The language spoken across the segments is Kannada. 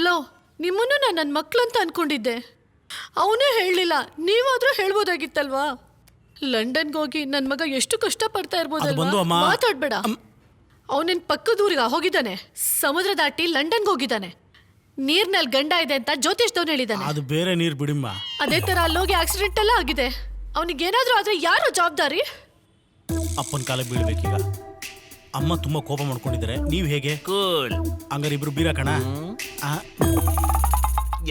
ಲೋ ನಿಮ್ಮನ್ನು ನಾನು ನನ್ನ ಮಕ್ಕಳು ಅಂತ ಅನ್ಕೊಂಡಿದ್ದೆ. ಅವನೇ ಹೇಳಲಿಲ್ಲ, ನೀವಾದ್ರೂ ಹೇಳ್ಬೋದಾಗಿತ್ತಲ್ವಾ? ಲಂಡನ್ಗೆ ಹೋಗಿ ನನ್ನ ಮಗ ಎಷ್ಟು ಕಷ್ಟಪಡ್ತಾ ಇರ್ಬೋದಲ್ವಾ? ಮಾತಾಡ್ಬೇಡ. ಅವನಿನ್ ಪಕ್ಕದ ಊರಿಗೆ ಹೋಗಿದ್ದಾನೆ, ಸಮುದ್ರ ದಾಟಿ ಲಂಡನ್ಗೆ ಹೋಗಿದ್ದಾನೆ. ನೀರ್ನಲ್ಲಿ ಗಂಡ ಇದೆ ಅಂತ ಜ್ಯೋತಿಷ್ದವ್ನು ಹೇಳಿದ್ದಾನೆ. ಅದು ಬೇರೆ ನೀರು ಬಿಡಿಮ್ಮ. ಅದೇ ತರ ಅಲ್ಲೋಗಿ ಆಕ್ಸಿಡೆಂಟ್ ಎಲ್ಲ ಆಗಿದೆ. ಅವನಿಗೇನಾದ್ರೂ ಆದ್ರೆ ಯಾರು ಜವಾಬ್ದಾರಿ? ಅಪ್ಪನ ಕಾಲಕ್ಕೆ ಬೀಳ್ಬೇಕೀಗ. ಅಮ್ಮ ತುಂಬಾ ಕೋಪ ಮಾಡ್ಕೊಂಡಿದ್ದಾರೆ. ನೀವ್ ಹೇಗೆ? ಕೂಲ್. ಹಂಗಾರೆ ಇಬ್ರು ಬೀರ ಕಣ.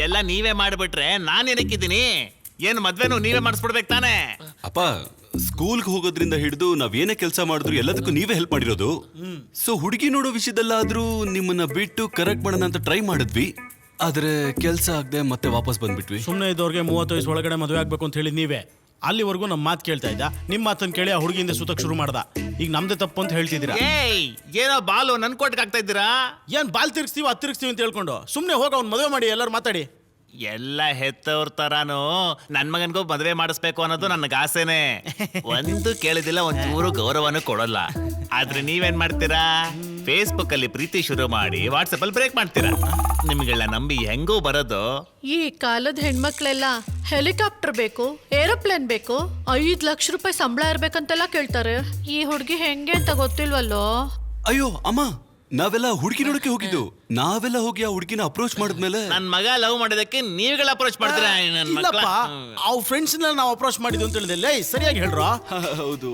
ಎಲ್ಲ ನೀವೇ ಮಾಡ್ಬಿಟ್ರೆ ನಾನು ಏನಕ್ಕಿದ್ದೀನಿ? ಏನು ಮದ್ವೆನೂ ನೀವೇ ಮಾಡಿಸ್ಬಿಡ್ಬೇಕು ತಾನೇ? ಅಪ್ಪ, ಸ್ಕೂಲ್ಗೆ ಹೋಗೋದ್ರಿಂದ ಹಿಡಿದು ನಾವೇನೇ ಕೆಲಸ ಮಾಡಿದ್ರು ಎಲ್ಲದಕ್ಕೂ ನೀವೇ ಹೆಲ್ಪ್ ಮಾಡಿರೋದು. ಸೊ ಹುಡುಗಿ ನೋಡೋ ವಿಷಯದಲ್ಲಾದ್ರೂ ನಿಮ್ಮನ್ನ ಬಿಟ್ಟು ಕರೆಕ್ಟ್ ಮಾಡೋಣ ಅಂತ ಟ್ರೈ ಮಾಡಿದ್ವಿ. ಆದ್ರೆ ಕೆಲಸ ಆಗದೆ ಮತ್ತೆ ವಾಪಸ್ ಬಂದ್ಬಿಟ್ವಿ. ಸುಮ್ಮನೆ ಇದ್ದವ್ರಿಗೆ 30 ವಯಸ್ಸು ಒಳಗಡೆ ಮದುವೆ ಆಗ್ಬೇಕು ಅಂತ ಹೇಳಿ ನೀವೇ. ಅಲ್ಲಿವರೆಗೂ ನಮ್ಮ ಮಾತು ಕೇಳ್ತಾ ಇದ್ದ. ನಿಮ್ಮ ಮಾತನ್ನು ಕೇಳಿ ಆ ಹುಡುಗಿಯಿಂದ ಸುತ್ತಕ್ಕೆ ಶುರು ಮಾಡ್ದ. ಈಗ ನಮ್ದೇ ತಪ್ಪು ಅಂತ ಹೇಳ್ತಿದ್ದೀರಾ. ಏಯ್, ಏನೋ ಬಾಲು ನನ್ ಕೋಟ್ಗೆ ಆಗ್ತಾ ಇದ್ದೀರಾ? ಏನ್ ಬಾಲ್ ತಿರ್ಗಿಸ್ತೀವಿ ಅದು ತಿರ್ಗಿಸ್ತೀವಿ ಅಂತ ಹೇಳ್ಕೊಂಡು ಸುಮ್ಮನೆ ಹೋಗ ಅವ್ನು ಮದುವೆ ಮಾಡಿ ಎಲ್ಲರೂ ಮಾತಾಡಿ. ಎಲ್ಲ ಹೆತ್ತವ್ರ ತರಾನು ನನ್ ಮಗನ್ಗೂ ಮದ್ವೆ ಮಾಡಿಸ್ಬೇಕು ಅನ್ನೋದು ನನಗೆ ಆಸೆನೆ. ಒಂದು ಕೇಳಿದಿಲ್ಲ, ಒಂಚೂರು ಗೌರವನೂ ಕೊಡಲ್ಲ. ಆದ್ರೆ ನೀವೇನ್ ಮಾಡ್ತೀರಾ? ಫೇಸ್ಬುಕ್ ಅಲ್ಲಿ ಪ್ರೀತಿ ಶುರು ಮಾಡಿ ವಾಟ್ಸಪ್ ಅಲ್ಲಿ ಬ್ರೇಕ್ ಮಾಡ್ತೀರಾ. ನಿಮ್ಗೆಲ್ಲ ನಂಬಿ ಹೆಂಗೋ ಬರೋದು. ಈ ಕಾಲದ ಹೆಣ್ಮಕ್ಳೆಲ್ಲ ಹೆಲಿಕಾಪ್ಟರ್ ಬೇಕು, ಏರೋಪ್ಲೇನ್ ಬೇಕು, 5 ಲಕ್ಷ ರೂಪಾಯಿ ಸಂಬಳ ಇರ್ಬೇಕಂತೆಲ್ಲ ಕೇಳ್ತಾರೆ. ಈ ಹುಡುಗಿ ಹೆಂಗೆ ಅಂತ ಗೊತ್ತಿಲ್ವಲ್ಲೋ. ಅಯ್ಯೋ ಅಮ್ಮ, ನಾವೆಲ್ಲ ಹುಡುಗಿ ನೋಡಕ್ಕೆ ಹೋಗಿದ್ದು. ನಾವೆಲ್ಲ ಹೋಗಿ ಆ ಹುಡುಗಿನ ಅಪ್ರೋಚ್ ಮಾಡಿದ್ಮೇಲೆ ನನ್ ಮಗ ಲವ್ ಮಾಡೋದಕ್ಕೆ ನೀವುಗಳ ಅಪ್ರೋಚ್ ಮಾಡ್ತೀರಾ? ಇಲ್ಲಪ್ಪ, ಅವ್ರ ಫ್ರೆಂಡ್ಸ್ ನಾವು ಅಪ್ರೋಚ್ ಮಾಡಿದ್ವಿ ಅಂತ ಹೇಳಿದೆ. ಸರಿಯಾಗಿ ಹೇಳ್ರ? ಹೌದು.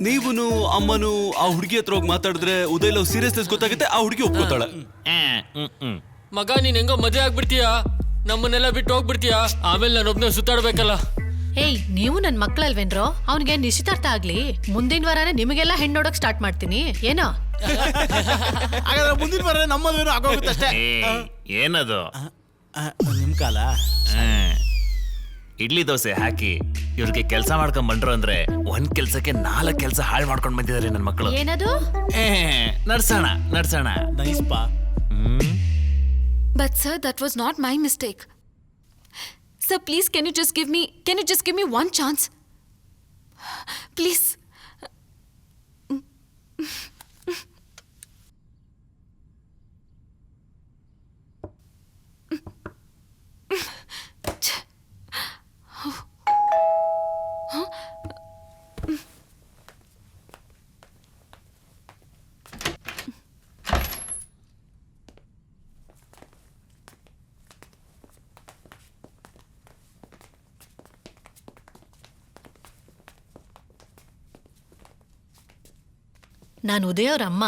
ನೀವುನು ಅಮ್ಮನು ಆ ಹುಡುಗಿ ಹತ್ರ ಹೋಗಿ ಮಾತಾಡಿದ್ರೆ ಉದಯ್ ಲವ್ ಸೀರಿಯಸ್ನೆಸ್ ಗೊತ್ತಾಗುತ್ತೆ. ಆ ಹುಡುಗಿ ಒಪ್ಕೋತಾಳೆ. ಮಗ, ನೀನ್ ಹೆಂಗೋ ಮದುವೆ ಆಗ್ಬಿಡ್ತೀಯಾ, ನಮ್ಮನ್ನೆಲ್ಲ ಬಿಟ್ಟು ಹೋಗ್ಬಿಡ್ತೀಯಾ, ಆಮೇಲೆ ನಾನೊಬ್ನೇ ಸುತ್ತಾಡ್ಬೇಕಲ್ಲ. ಏಯ್, ನೀವು ನನ್ನ ಮಕ್ಕಳಲ್ವೇನ್ರೋ? ಅವನಿಗೆ ನಿಶ್ಚಿತಾರ್ಥ ಆಗ್ಲಿ, ಮುಂದಿನ ವಾರನೇ ನಿಮಗೆಲ್ಲ ಹೆಣ್ಣು ನೋಡಕ್ ಸ್ಟಾರ್ಟ್ ಮಾಡ್ತೀನಿ. ಏನೋ ಹಾಗಾದ್ರೆ ಮುಂದಿನ ವಾರ ನಮ್ಮ ಮದುವೆ ಆಗೋಗುತ್ತಷ್ಟೇ. ಏನದು? ನಿಮ್ ಕಾಲ ಇಡ್ಲಿ ದೋಸೆ ಹಾಕಿ ಇವ್ರಿಗೆ ಕೆಲಸ ಮಾಡ್ಕೊಂಡ್ ಬಂದ್ರು ಅಂದ್ರೆ ಒಂದ್ ಕೆಲ್ಸಕ್ಕೆ 4 ಕೆಲಸ ಹಾಳು ಮಾಡ್ಕೊಂಡ್ ಬಂದಿದ್ದಾರೆ ನನ್ನ ಮಕ್ಕಳು. ಏನದು? ನಡ್ಸೋಣ ನಡ್ಸೋಣ. ನೈಸ್ ಪಾ. But sir, that was not my mistake. Sir, please, can you just give me one chance? Please. ನಾನು ಉದಯ್ ಅವ್ರ ಅಮ್ಮ.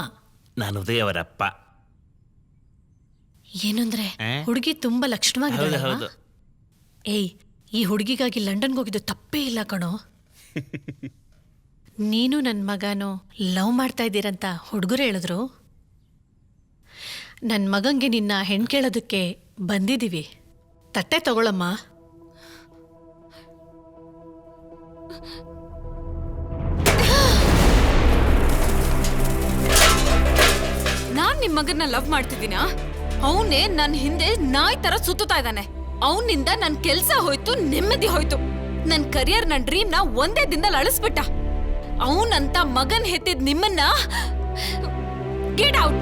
ನಾನು ಉದಯ್ ಅವರಪ್ಪ. ಏನಂದ್ರೆ ಹುಡುಗಿ ತುಂಬಾ ಲಕ್ಷಣವಾಗಿದೆ. ಏಯ್, ಈ ಹುಡುಗಿಗಾಗಿ ಲಂಡನ್ಗೆ ಹೋಗಿದ್ದು ತಪ್ಪೇ ಇಲ್ಲ ಕಣೋ. ನೀನು ನನ್ನ ಮಗನೂ ಲವ್ ಮಾಡ್ತಾ ಇದ್ದೀರಂತ ಹುಡುಗರು ಹೇಳಿದ್ರು. ನನ್ನ ಮಗಂಗೆ ನಿನ್ನ ಹೆಣ್ಣು ಕೇಳೋದಕ್ಕೆ ಬಂದಿದ್ದೀವಿ. ತಟ್ಟೆ ತಗೊಳಮ್ಮ. ನಾನ್ ನಿಮ್ ಮಗನ್ನ ಲವ್ ಮಾಡ್ತಿದ್ದೀನ? ಅವನೇ ನನ್ ಹಿಂದೆ ನಾಯಿ ತರ ಸುತ್ತಾ ಇದ್ದಾನೆ. ಅವನಿಂದ ನನ್ ಕೆಲ್ಸ ಹೋಯ್ತು, ನೆಮ್ಮದಿ ಹೋಯ್ತು. ನನ್ ಕರಿಯರ್, ನನ್ ಡ್ರೀಮ್ ನ ಒಂದೇ ದಿನದಲ್ಲಿ ಅಳಿಸ್ಬಿಟ್ಟ. ಅವನಂತ ಮಗನ್ ಹೆತ್ತಿದ್ ನಿಮ್ಮನ್ನ ಗೆಟ್ ಔಟ್.